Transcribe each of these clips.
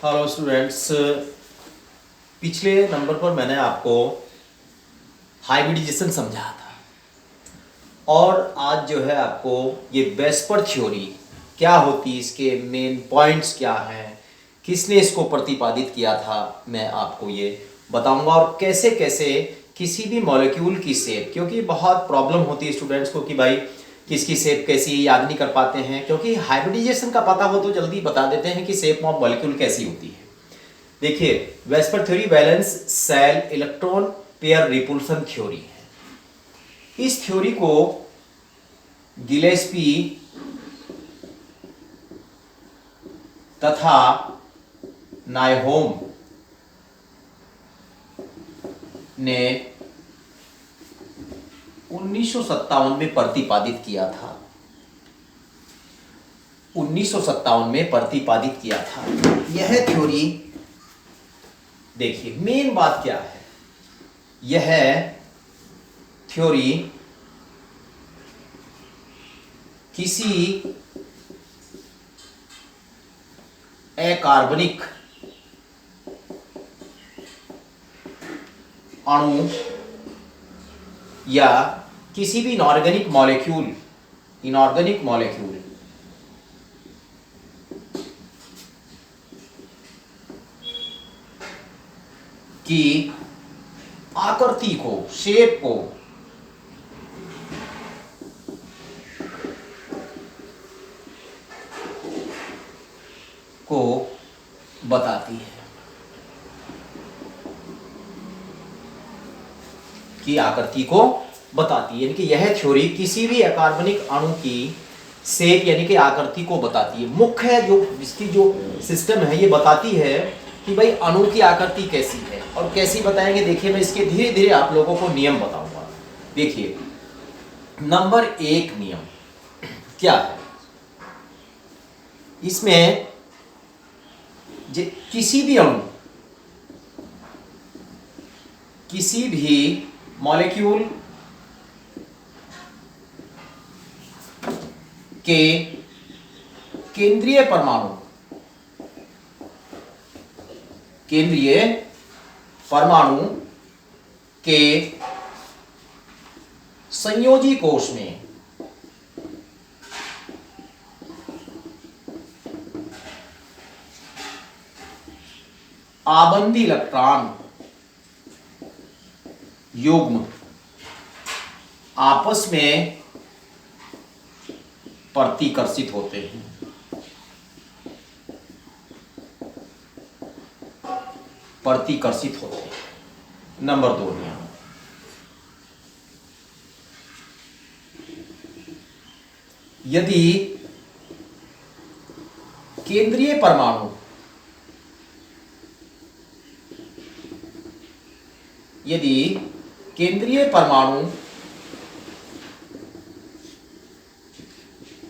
Hello students. पिछले number पर मैंने आपको हाइब्रिडाइजेशन समझाया था और आज जो है आपको ये वेस्पर थ्योरी क्या होती है, इसके मेन पॉइंट्स क्या हैं, किसने इसको प्रतिपादित किया था, मैं आपको ये बताऊंगा। और कैसे कैसे किसी भी मॉलिक्यूल की शेप, क्योंकि बहुत प्रॉब्लम होती है स्टूडेंट्स को कि भाई किसकी शेप कैसी, याद नहीं कर पाते हैं। क्योंकि हाइब्रिडाइजेशन का पता हो तो जल्दी बता देते हैं कि शेप ऑफ मॉलिक्यूल कैसी होती है। देखिए, VSEPR theory valence shell electron pair repulsion theory है। इस थ्योरी को गिलेस्पी तथा नायहोम ने 1957 में प्रतिपादित किया था। 1957 में प्रतिपादित किया था यह थ्योरी। देखिए मेन बात क्या है, यह थ्योरी किसी अकार्बनिक अणु या किसी भी इनऑर्गेनिक मॉलिक्यूल की आकृति को, शेप को बताती है, की आकृति को बताती है। यानी कि यह थ्योरी किसी भी अकार्बनिक अणु की शेप यानी कि आकृति को बताती है। मुख्य जो इसकी जो सिस्टम है ये बताती है कि भाई अणु की आकृति कैसी है और कैसी बताएंगे। देखिए मैं इसके धीरे धीरे आप लोगों को नियम बताऊंगा। देखिए नंबर 1 नियम क्या है, इसमें किसी भी अणु, किसी भी मॉलिक्यूल के केंद्रीय परमाणु के संयोजी कोश में आबंधी इलेक्ट्रॉन युग्म आपस में प्रतिकर्षित होते हैं। नंबर 2 नियम, यदि केंद्रीय परमाणु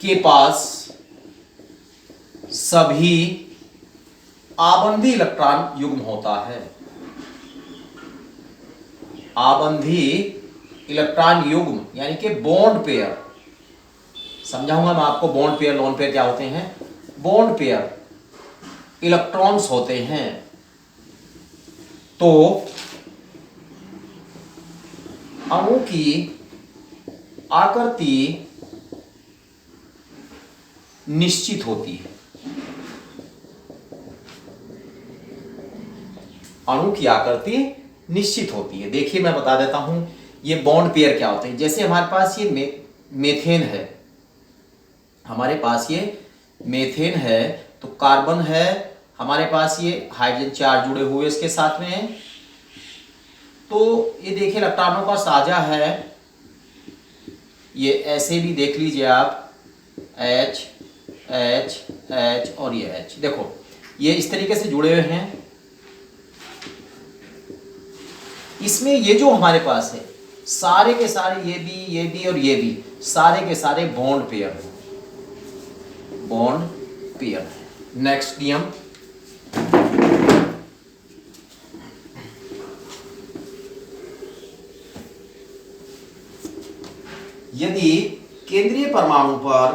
के पास सभी आबंधी इलेक्ट्रॉन युग्म होता है, आबंधी इलेक्ट्रॉन युग्म यानी कि बॉन्ड पेयर, समझाऊंगा मैं आपको बॉन्ड पेयर लोन पेयर क्या होते हैं। बॉन्ड पेयर इलेक्ट्रॉन्स होते हैं, तो अणु की आकृति निश्चित होती है। अणु की आकृति निश्चित होती है। देखिए मैं बता देता हूं ये बॉन्ड पेयर क्या होते हैं। जैसे हमारे पास ये मेथेन है, हमारे पास ये मेथेन है, तो कार्बन है हमारे पास, ये हाइड्रोजन चार्ज जुड़े हुए इसके साथ में है। तो ये देखिए इलेक्ट्रॉनों का साझा है, ये ऐसे भी देख लीजिए आप, H H H और ये H, देखो ये इस तरीके से जुड़े हुए हैं। इसमें ये जो हमारे पास है सारे के सारे, ये भी और ये भी, सारे के सारे बॉन्ड पेयर है। नेक्स्ट नियम, यदि केंद्रीय परमाणु पर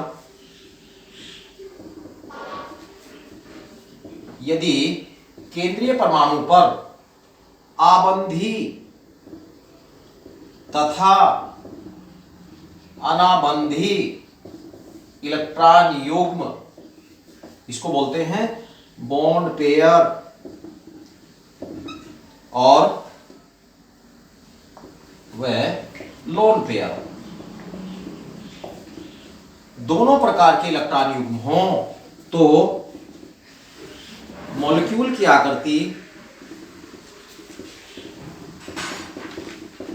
यदि केंद्रीय परमाणु पर आबंधी तथा अनाबंधी इलेक्ट्रॉन युग्म, इसको बोलते हैं बॉन्ड पेयर, और वह लोन पेयर, दोनों प्रकार के इलेक्ट्रॉन युग्म हों तो मॉलिक्यूल की आकृति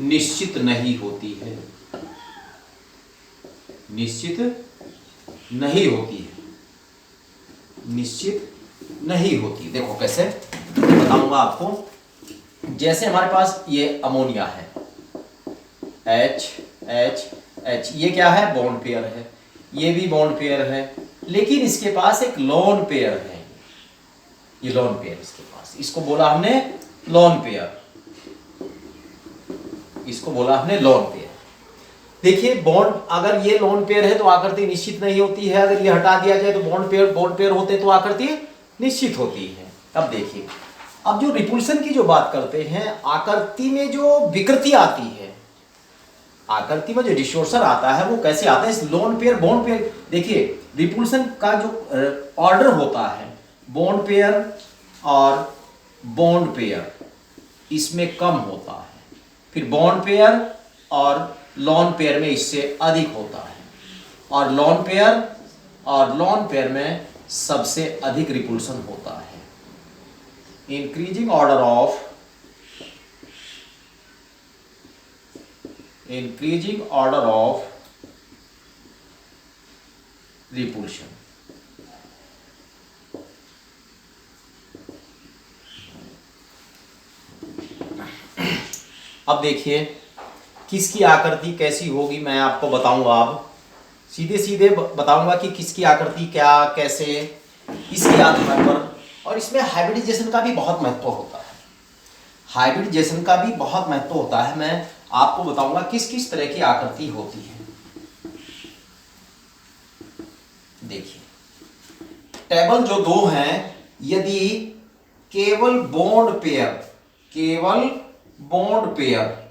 निश्चित नहीं होती है, निश्चित नहीं होती है, निश्चित नहीं होती। देखो कैसे बताऊंगा आपको। जैसे हमारे पास ये अमोनिया है, H H H, ये क्या है? बॉन्ड पेयर है। ये भी बॉन्ड पेयर है, लेकिन इसके पास एक लोन पेयर है। ये लोन पेयर इसके पास, इसको बोला हमने लोन पेयर, इसको बोला हमने लोन पेयर। देखिए बॉन्ड, अगर ये लोन पेयर है तो आकृति निश्चित नहीं होती है, अगर ये हटा दिया जाए तो बॉन्ड पेयर होते तो आकृति निश्चित होती है। अब देखिए, अब जो रिपल्शन की जो बात करते हैं, आकृति में जो विकृति आती है, आकृति में जो डिस्टॉर्शन आता है वो कैसे आता है? इस लोन पेयर बॉन्ड पेयर, देखिए रिपल्शन का जो ऑर्डर होता है, बॉन्ड पेयर और बॉन्ड पेयर, इसमें कम होता है, फिर बॉन्ड पेयर और लोन पेयर में इससे अधिक होता है, और लोन पेयर में सबसे अधिक रिपल्शन होता है। Increasing order of repulsion. अब देखिए किसकी आकृति कैसी होगी, मैं आपको बताऊंगा। अब सीधे सीधे बताऊंगा कि किसकी आकृति क्या कैसे, इसके आधार पर। और इसमें हाइब्रिडाइजेशन का भी बहुत महत्व होता है, हाइब्रिडाइजेशन का भी बहुत महत्व होता है। मैं आपको बताऊंगा किस किस तरह की आकृति होती है। देखिए टेबल जो दो हैं, यदि केवल बॉन्ड पेयर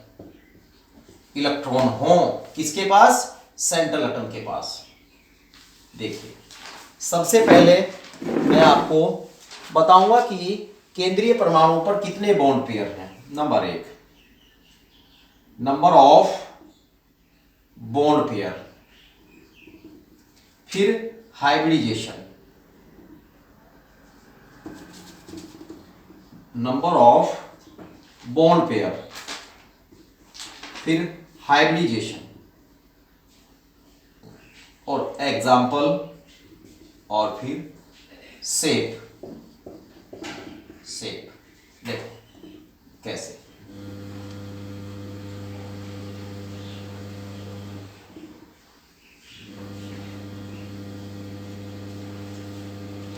इलेक्ट्रॉन हो, किसके पास? सेंट्रल एटम के पास। देखिए सबसे पहले मैं आपको बताऊंगा कि केंद्रीय परमाणु पर कितने बॉन्ड पेयर हैं। Number 1, number of bond pair, फिर hybridization, number of bond pair, फिर हाइब्रिडाइजेशन, और एग्जाम्पल, और फिर शेप। देखो कैसे।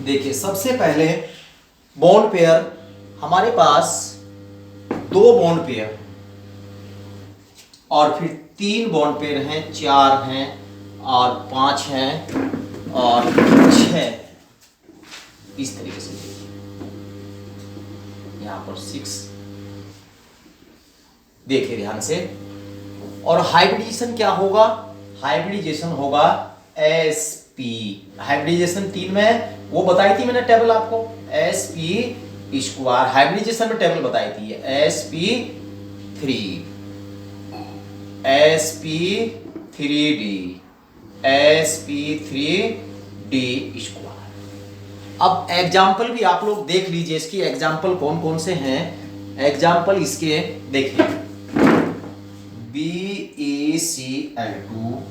देखिए सबसे पहले बॉन्ड पेयर, हमारे पास 2 बॉन्ड पेयर और फिर 3 बॉन्ड पेयर हैं, 4 हैं और 5 हैं और 6 हैं। इस तरीके से यहां पर 6, देखिए ध्यान से। और हाइब्रिडाइजेशन क्या होगा? हाइब्रिडाइजेशन होगा sp। हाइब्रिडाइजेशन 3 में वो बताई थी मैंने टेबल आपको, sp²। हाइब्रिडाइजेशन में टेबल बताई थी sp3, sp3d, sp3d²। अब एग्जाम्पल भी आप लोग देख लीजिए, इसकी एग्जाम्पल कौन कौन से हैं। एग्जाम्पल इसके देखिए, BeCl2,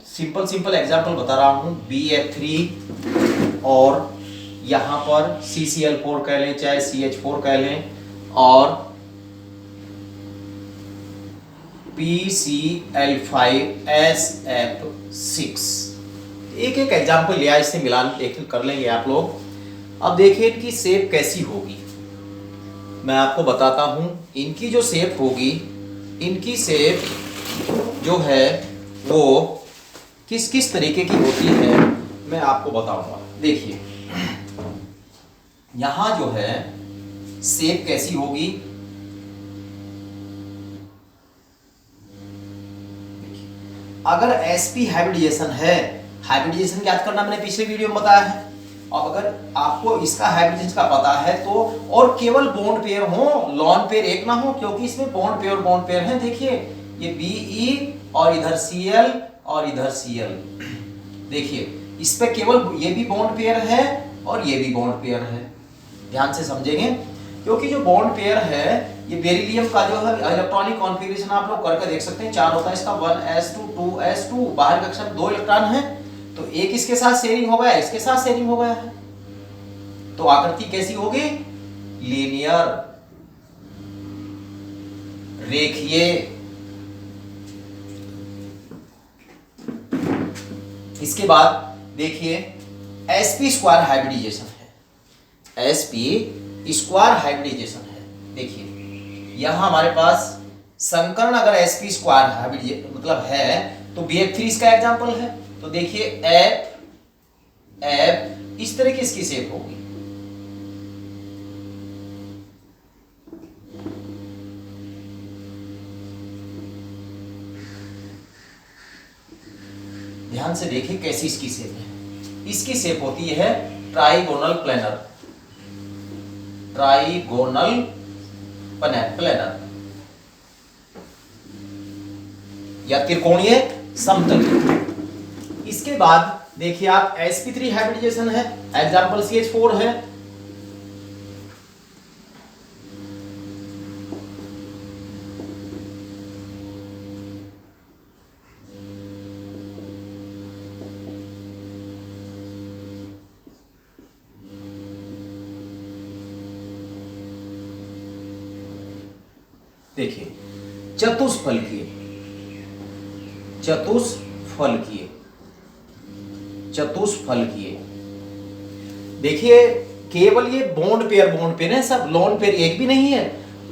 सिंपल एग्जाम्पल बता रहा हूं, BF3, और यहां पर CCl4 कह लें, चाहे CH4 कह लें, और PCl5SF6। एक एक एग्जाम्पल लिया, इससे मिलान कर लेंगे आप लोग। अब देखिए इनकी शेप कैसी होगी, मैं आपको बताता हूं। इनकी जो शेप होगी, इनकी शेप जो है वो किस किस तरीके की होती है मैं आपको बताऊंगा। देखिए यहां जो है शेप कैसी होगी, अगर sp हाइब्रिडाइजेशन है, हाइब्रिडाइजेशन ज्ञात करना मैंने पिछले वीडियो में बताया है। अब अगर आपको इसका हाइब्रिडाइजेशन का पता है तो, और केवल बॉन्ड पेयर हो, लॉन पेयर एक ना हो, क्योंकि इसमें बॉन्ड पेयर है। देखिए ये Be और इधर Cl और इधर Cl, देखिए इस पे केवल ये भी बॉन्ड पेयर है और ये भी बॉन्ड पेयर है। ध्यान से समझेंगे, क्योंकि जो बॉन्ड पेयर है ये बेरिलियम का जो है इलेक्ट्रॉनिक कॉन्फ़िगरेशन आप लोग करके देख सकते हैं, 4 होता है इसका, 1s2 2s2, बाहर कक्षा में 2 इलेक्ट्रॉन है, तो एक इसके साथ शेयरिंग हो गया, इसके साथ शेयरिंग हो गया है, तो आकृति कैसी होगी, लीनियर, रेखीय। इसके बाद देखिए sp स्क्वायर हाइब्रिडाइजेशन है, sp स्क्वायर हाइब्रिडाइजेशन है। देखिए यहां हमारे पास संकरण अगर sp स्क्वायर हाइब्रिड मतलब है तो BF3 इसका एग्जांपल है। तो देखिए एफ इस तरह की इसकी शेप होगी, ध्यान से देखिए कैसी इसकी शेप है। इसकी शेप होती है ट्राइगोनल प्लेनर, ट्राइगोनल प्लेनर या त्रिकोणीय समतल। इसके बाद देखिए आप sp3 हाइब्रिडाइजेशन है, एग्जांपल CH4 है। देखिए चतुष्फलकीय, चतुष्फलकीय, चतुष्फलकीय। देखिए केवल ये बॉन्ड पेयर है, सब लोन पेयर एक भी नहीं है।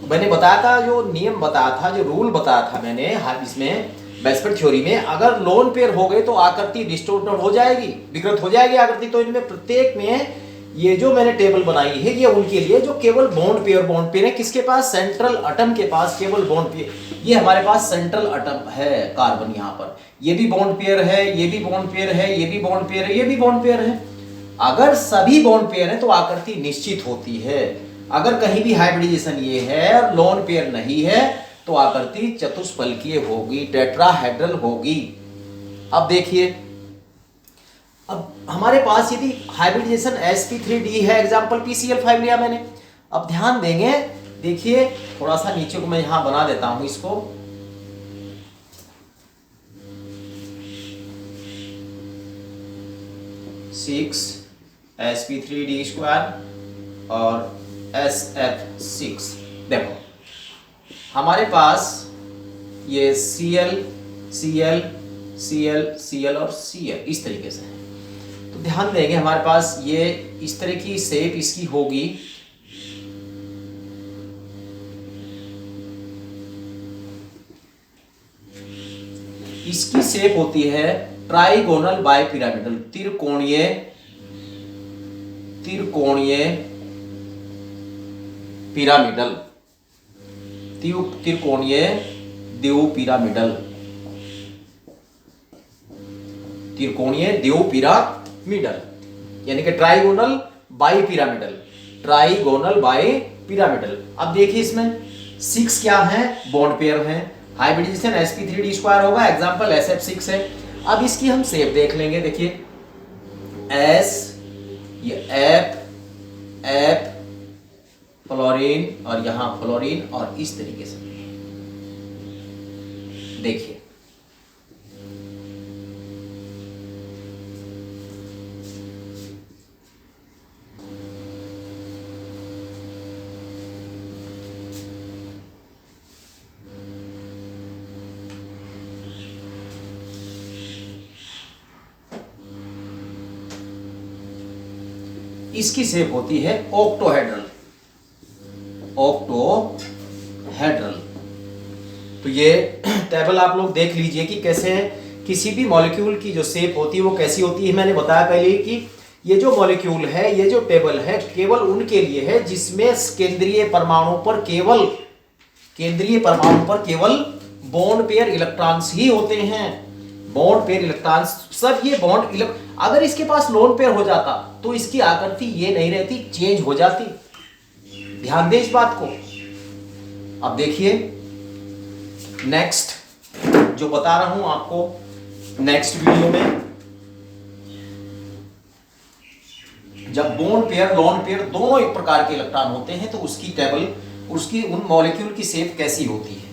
मैंने बताया था, जो नियम बताया था, जो रूल बताया था मैंने इसमें बेस्पर थ्योरी में, अगर लोन पेयर हो गए तो आकृति डिस्टोर्टेड हो जाएगी, विकृत हो जाएगी आकृति। तो इनमें प्रत्येक में ये जो मैंने टेबल बनाई है ये उनके लिए जो केवल बॉन्ड पेयर है, किसके पास, सेंट्रल एटम के पास केवल बॉन्ड पेयर। ये हमारे पास सेंट्रल एटम है कार्बन, यहाँ पर ये भी बॉन्ड पेयर है, ये भी बॉन्ड पेयर है, ये भी बॉन्ड पेयर है, ये भी बॉन्ड पेयर है। अगर सभी बॉन्ड पेयर है तो आकृति निश्चित होती है। अगर कहीं भी हाइब्रिडाइजेशन ये है और लोन पेयर नहीं है तो आकृति चतुष्फलकीय होगी, टेट्राहेड्रल होगी। अब देखिए, अब हमारे पास यदि हाइब्रिडाइजेशन sp3d है, एग्जांपल PCl5 लिया मैंने। अब ध्यान देंगे, देखिए थोड़ा सा नीचे को मैं यहां बना देता हूं इसको, सिक्स sp3d स्क्वायर और SF6। देखो हमारे पास ये Cl Cl Cl Cl और Cl इस तरीके से है। तो ध्यान देंगे हमारे पास ये इस तरह की शेप इसकी होगी। इसकी शेप होती है ट्राइगोनल बाइपिरामिडल, त्रिकोणीय, त्रिकोणीय पिरामिडल, त्रिकोणीय द्विपिरामिडल, त्रिकोणीय द्विपिरामिडल, यानी कि ट्राइगोनल बाइपिरामिडल, ट्राइगोनल बाइपिरामिडल। अब देखिए इसमें 6 क्या है, बॉन्ड पेयर है, हाइब्रिडाइजेशन sp3d स्क्वायर होगा, एग्जांपल SF6 है। अब इसकी हम शेप देख लेंगे, देखिए S, ये F फ्लोरीन और यहां फ्लोरीन और इस तरीके से देखिए। इसकी शेप होती है ऑक्टोहेड्रल, ऑक्टोहेड्रल। तो ये टेबल आप लोग देख लीजिए कि कैसे किसी भी मॉलिक्यूल की जो शेप होती है वो कैसी होती है। मैंने बताया पहले ही कि ये जो मॉलिक्यूल है, ये जो टेबल है, केवल उनके लिए है जिसमें केंद्रीय परमाणु पर केवल बॉन्ड पेयर इलेक्ट्रॉन्स ही होते हैं। बॉन्ड पेयर इलेक्ट्रॉन्स, सब ये बॉन्ड अगर इसके पास लोन पेयर हो जाता तो इसकी आकृति ये नहीं रहती, चेंज हो जाती। ध्यान दें इस बात को। अब देखिए नेक्स्ट जो बता रहा हूं आपको नेक्स्ट वीडियो में, जब बॉन्ड पेयर लोन पेयर दोनों एक प्रकार के इलेक्ट्रॉन होते हैं तो उसकी टेबल, उसकी उन मॉलिक्यूल की शेप कैसी होती है।